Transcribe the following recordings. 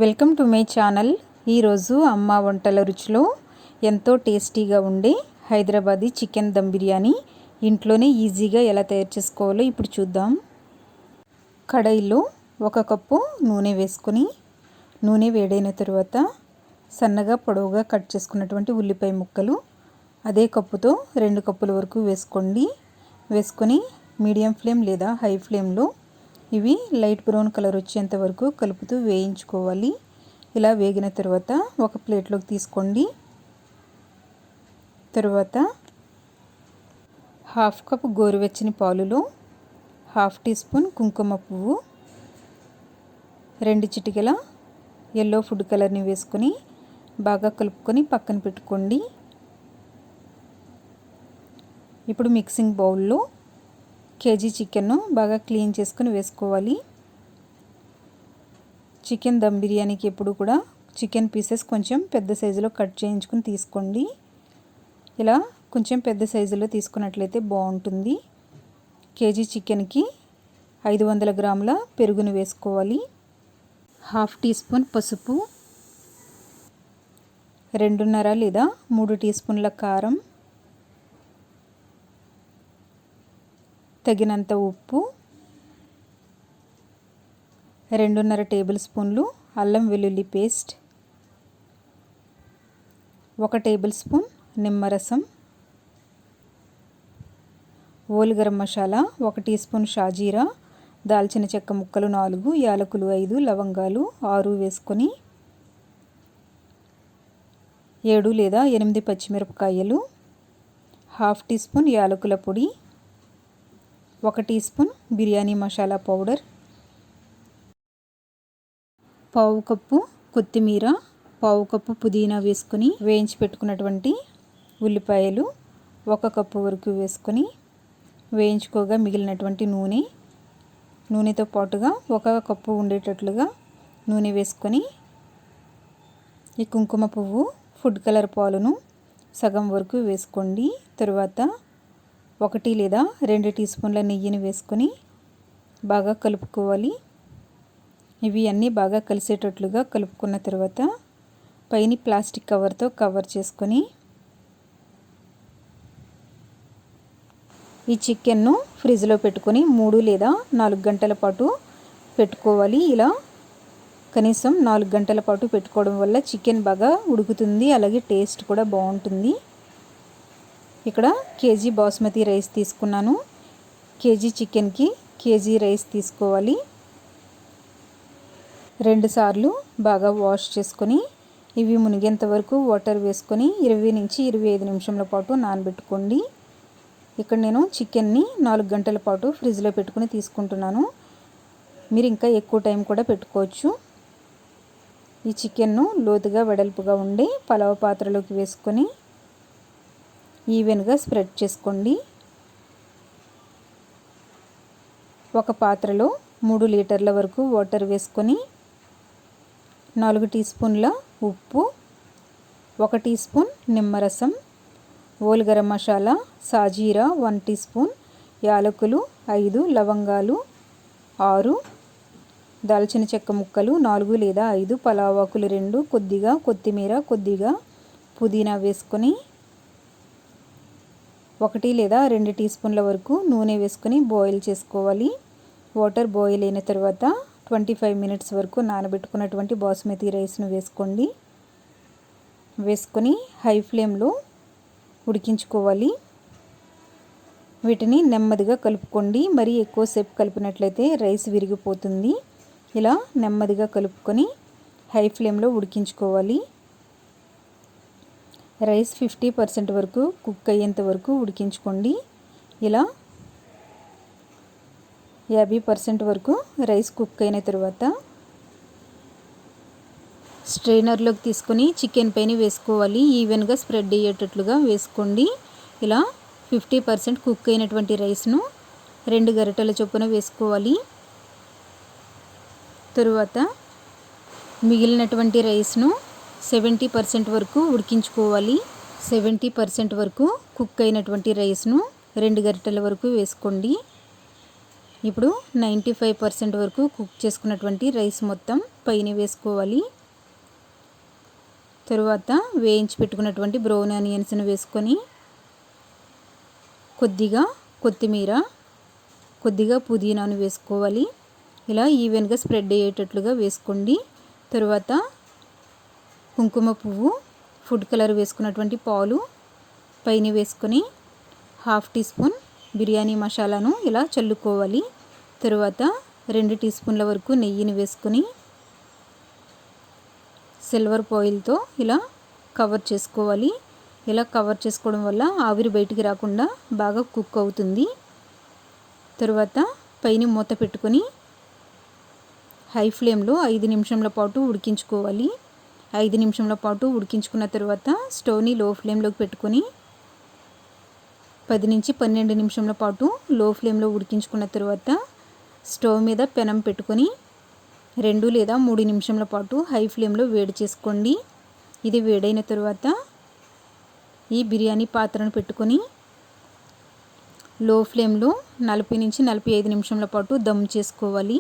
Welcome to my channel. ఈరోజు అమ్మ వంటల రుచిలో ఎంతో టేస్టీగా ఉండే హైదరాబాదీ చికెన్ దమ్ బిర్యానీ ఇంట్లోనే ఈజీగా ఎలా తయారు చేసుకోవాలో ఇప్పుడు చూద్దాం. కడాయిలో 1 కప్పు నూనె వేసుకొని నూనె వేడైన తర్వాత సన్నగా పొడవుగా కట్ చేసుకున్నటువంటి ఉల్లిపాయ ముక్కలు అదే కప్పుతో 2 కప్పుల వరకు వేసుకోండి. వేసుకొని మీడియం ఫ్లేమ్ లేదా హై ఫ్లేమ్లో ఇవి లైట్ బ్రౌన్ కలర్ వచ్చేంత వరకు కలుపుతూ వేయించుకోవాలి. ఇలా వేగిన తర్వాత ఒక ప్లేట్లోకి తీసుకోండి. తర్వాత 1/2 కప్ గోరువెచ్చని పాలులో 1/2 టీ స్పూన్ కుంకుమ పువ్వు, 2 చిటికెల ఎల్లో ఫుడ్ కలర్ని వేసుకొని బాగా కలుపుకొని పక్కన పెట్టుకోండి. ఇప్పుడు మిక్సింగ్ బౌల్లో కేజీ చికెన్ను బాగా క్లీన్ చేసుకొని వేసుకోవాలి. చికెన్ దమ్ బిర్యానీకి ఎప్పుడు కూడా చికెన్ పీసెస్ కొంచెం పెద్ద సైజులో కట్ చేయించుకొని తీసుకోండి. ఇలా కొంచెం పెద్ద సైజులో తీసుకున్నట్లయితే బాగుంటుంది. కేజీ చికెన్కి 500 గ్రాముల పెరుగుని వేసుకోవాలి. 1/2 టీ స్పూన్ పసుపు, 2.5 లేదా 3 టీ స్పూన్ల కారం, తగినంత ఉప్పు, 2.5 టేబుల్ స్పూన్లు అల్లం వెల్లుల్లి పేస్ట్, 1 టేబుల్ స్పూన్ నిమ్మరసం, whole garam masala 1 teaspoon షాజీరా, దాల్చిన చెక్క ముక్కలు 4, యాలకులు 5, లవంగాలు 6 వేసుకొని 7 లేదా 8 పచ్చిమిరపకాయలు, 1/2 టీ స్పూన్ యాలకుల పొడి, 1 teaspoon biryani masala powder, 1/2 cup కొత్తిమీర, 1/2 కప్పు పుదీనా వేసుకొని వేయించి పెట్టుకున్నటువంటి ఉల్లిపాయలు 1 కప్పు వరకు వేసుకొని వేయించుకోగా మిగిలినటువంటి నూనెతో పాటుగా 1 కప్పు ఉండేటట్లుగా నూనె వేసుకొని ఈ కుంకుమ పువ్వు ఫుడ్ కలర్ పాలును సగం వరకు వేసుకోండి. తరువాత 1 లేదా 2 టీ స్పూన్ల నెయ్యిని వేసుకొని బాగా కలుపుకోవాలి. ఇవి అన్నీ బాగా కలిసేటట్లుగా కలుపుకున్న తర్వాత పైన ప్లాస్టిక్ కవర్తో కవర్ చేసుకొని ఈ చికెన్ను ఫ్రిడ్జ్లో పెట్టుకొని 3 లేదా 4 గంటల పాటు పెట్టుకోవాలి. ఇలా కనీసం 4 గంటల పాటు పెట్టుకోవడం వల్ల చికెన్ బాగా ఉడుకుతుంది, అలాగే టేస్ట్ కూడా బాగుంటుంది. ఇక్కడ కేజీ బాస్మతి రైస్ తీసుకున్నాను. కేజీ చికెన్కి కేజీ రైస్ తీసుకోవాలి. 2 సార్లు బాగా వాష్ చేసుకొని ఇవి మునిగేంత వరకు వాటర్ వేసుకొని 20 నుంచి 25 నిమిషాల పాటు నానబెట్టుకోండి. ఇక్కడ నేను చికెన్ని 4 గంటల పాటు ఫ్రిడ్జ్లో పెట్టుకుని తీసుకుంటున్నాను. మీరు ఇంకా ఎక్కువ టైం కూడా పెట్టుకోవచ్చు. ఈ చికెన్ను లోతుగా వెడల్పుగా ఉండే పలావ్ పాత్రలోకి వేసుకొని ఈవెన్గా స్ప్రెడ్ చేసుకోండి. ఒక పాత్రలో 3 లీటర్ల వరకు వాటర్ వేసుకొని 4 టీ స్పూన్ల ఉప్పు, 1 టీ స్పూన్ నిమ్మరసం, ఓల్ గరం మసాలా, సాజీరా 1 టీ స్పూన్, యాలకులు 5, లవంగాలు 6, దాల్చిన చెక్క ముక్కలు 4 లేదా 5, పలావ్ ఆకులు 2, కొద్దిగా కొత్తిమీర, కొద్దిగా పుదీనా వేసుకొని 1 లేదా 2 టీ స్పూన్ల వరకు నూనె వేసుకొని బాయిల్ చేసుకోవాలి. వాటర్ బాయిల్ అయిన తర్వాత 25 మినిట్స్ వరకు నానబెట్టుకున్నటువంటి బాస్మతి రైస్ను వేసుకోండి. వేసుకొని హై ఫ్లేమ్లో ఉడికించుకోవాలి. వీటిని నెమ్మదిగా కలుపుకోండి. మరీ ఎక్కువసేపు కలిపినట్లయితే రైస్ విరిగిపోతుంది. ఇలా నెమ్మదిగా కలుపుకొని హై ఫ్లేమ్లో ఉడికించుకోవాలి. రైస్ 50% వరకు కుక్ అయ్యేంత వరకు ఉడికించుకోండి. ఇలా 50% వరకు రైస్ కుక్ అయిన తర్వాత స్ట్రైనర్లోకి తీసుకొని చికెన్ పైన వేసుకోవాలి. ఈవెన్గా స్ప్రెడ్ అయ్యేటట్లుగా వేసుకోండి. ఇలా 50% కుక్ అయినటువంటి రైస్ను 2 గరిటెల చొప్పున వేసుకోవాలి. తరువాత మిగిలినటువంటి రైస్ను 70% వరకు ఉడికించుకోవాలి. 70% వరకు కుక్ అయినటువంటి రైస్ను 2 గరిటెల వరకు వేసుకోండి. ఇప్పుడు 95% వరకు కుక్ చేసుకున్నటువంటి రైస్ మొత్తం పైన వేసుకోవాలి. తరువాత వేయించి పెట్టుకున్నటువంటి బ్రౌన్ ఆనియన్స్ని వేసుకొని కొద్దిగా కొత్తిమీర, కొద్దిగా పుదీనాను వేసుకోవాలి. ఇలా ఈవెన్గా స్ప్రెడ్ అయ్యేటట్లుగా వేసుకోండి. తరువాత కుంకుమ పువ్వు, ఫుడ్ కలర్ వేసుకున్నటువంటి పాలు పైన వేసుకొని 1/2 టీ స్పూన్ బిర్యానీ మసాలాను ఇలా చల్లుకోవాలి. తరువాత 2 టీ స్పూన్ల వరకు నెయ్యిని వేసుకొని సిల్వర్ ఫాయిల్తో ఇలా కవర్ చేసుకోవాలి. ఇలా కవర్ చేసుకోవడం వల్ల ఆవిరి బయటికి రాకుండా బాగా కుక్ అవుతుంది. తరువాత పైన మూత పెట్టుకొని హై ఫ్లేమ్లో 5 నిమిషంల పాటు ఉడికించుకోవాలి. 5 నిమిషంల పాటు ఉడికించుకున్న తర్వాత స్టవ్ని లో ఫ్లేమ్లోకి పెట్టుకొని 10 నుంచి 12 నిమిషంల పాటు లో ఫ్లేమ్లో ఉడికించుకున్న తర్వాత స్టవ్ మీద పెనం పెట్టుకొని 2 లేదా 3 నిమిషంల పాటు హై ఫ్లేమ్లో వేడి చేసుకోండి. ఇది వేడైన తర్వాత ఈ బిర్యానీ పాత్రను పెట్టుకొని లో ఫ్లేమ్లో 40 నుంచి 45 నిమిషంల పాటు దమ్ చేసుకోవాలి.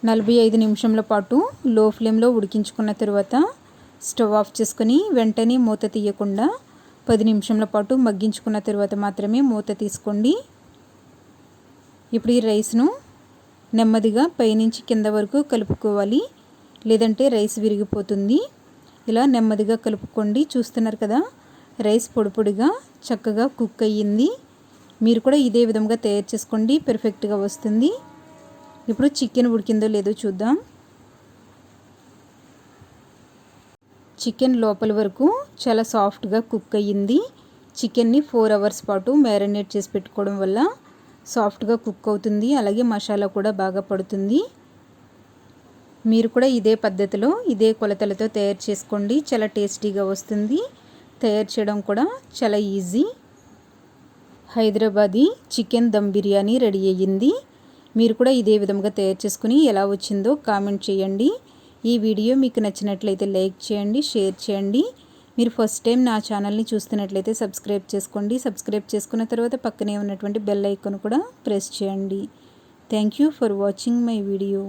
45 నిమిషంల పాటు లో ఫ్లేమ్లో ఉడికించుకున్న తర్వాత స్టవ్ ఆఫ్ చేసుకొని వెంటనే మూత తీయకుండా 10 నిమిషంల పాటు మగ్గించుకున్న తర్వాత మాత్రమే మూత తీసుకోండి. ఇప్పుడు ఈ రైస్ను నెమ్మదిగా పైనుంచి కింద వరకు కలుపుకోవాలి, లేదంటే రైస్ విరిగిపోతుంది. ఇలా నెమ్మదిగా కలుపుకోండి. చూస్తున్నారు కదా, రైస్ పొడి పొడిగా చక్కగా కుక్ అయ్యింది. మీరు కూడా ఇదే విధంగా తయారు చేసుకోండి, పర్ఫెక్ట్గా వస్తుంది. ఇప్పుడు చికెన్ ఉడికిందో లేదో చూద్దాం. చికెన్ లోపల వరకు చాలా సాఫ్ట్గా కుక్ అయ్యింది. చికెన్ని 4 అవర్స్ పాటు మ్యారినేట్ చేసి పెట్టుకోవడం వల్ల సాఫ్ట్గా కుక్ అవుతుంది, అలాగే మసాలా కూడా బాగా పడుతుంది. మీరు కూడా ఇదే పద్ధతిలో ఇదే కొలతలతో తయారు చేసుకోండి, చాలా టేస్టీగా వస్తుంది. తయారు చేయడం కూడా చాలా easy. Hyderabadi chicken dum biryani ready అయ్యింది. మీరు కూడా ఇదే విధంగా తయారు చేసుకుని ఎలా వచ్చిందో కామెంట్ చేయండి. ఈ వీడియో మీకు నచ్చినట్లయితే లైక్ చేయండి, షేర్ చేయండి. మీరు ఫస్ట్ టైం నా ఛానల్ని చూస్తున్నట్లయితే సబ్స్క్రైబ్ చేసుకోండి. సబ్స్క్రైబ్ చేసుకున్న తర్వాత పక్కనే ఉన్నటువంటి బెల్ ఐకాన్ కూడా ప్రెస్ చేయండి. Thank you for watching my video.